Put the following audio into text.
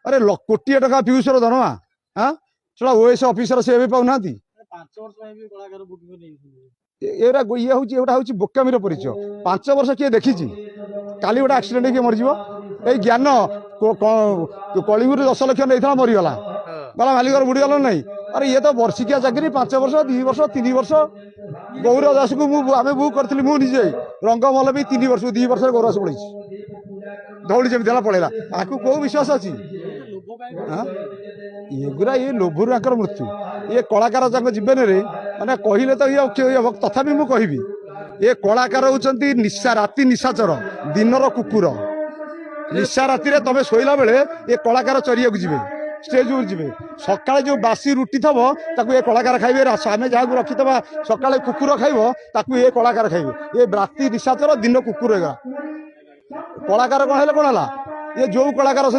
अरे कोटी टका पियूषर दरमा हाँ सेटा ओएस ऑफिसर से भी पाऊना एरा ये हूँ बोकामीर परिचय 5 वर्ष किए देखी काली गोटे एक्सीडेंट किए मरज ये ज्ञान कलिंगुर 10 लाख नहीं मरीगला गला मालिक बुड़ीगल नहीं अरे ये तो वर्षिकिया चाकरी 5 वर्ष 2 वर्ष 3 वर्ष गौर दास को आम बुक करी मुझे रंगमल भी 3 वर्ष 2 वर्ष गौरदास पड़े दौड़ी जमी पड़ेगा आपको कौ विश्वास अच्छी एगुरा ये लोभर मृत्यु ये कलाकार जीवन में मैंने कहले तो ये तथा मुझे कहबी ये कलाकार होती निशा राति निशाचर दिनर कुकुर निशा राति तुम शोला बेले ये कलाकार चरिया जी स्टेज जी सका जो बासी रुटी थब ताकू ये कलाकार खाइबे आम जहाँ रखी सका कुकुर खाइब ताकू ये कलाकार खाइबे ये राति निशाचर दिन कुकुर कलाकार कौन है कौन है ये जो कलाकार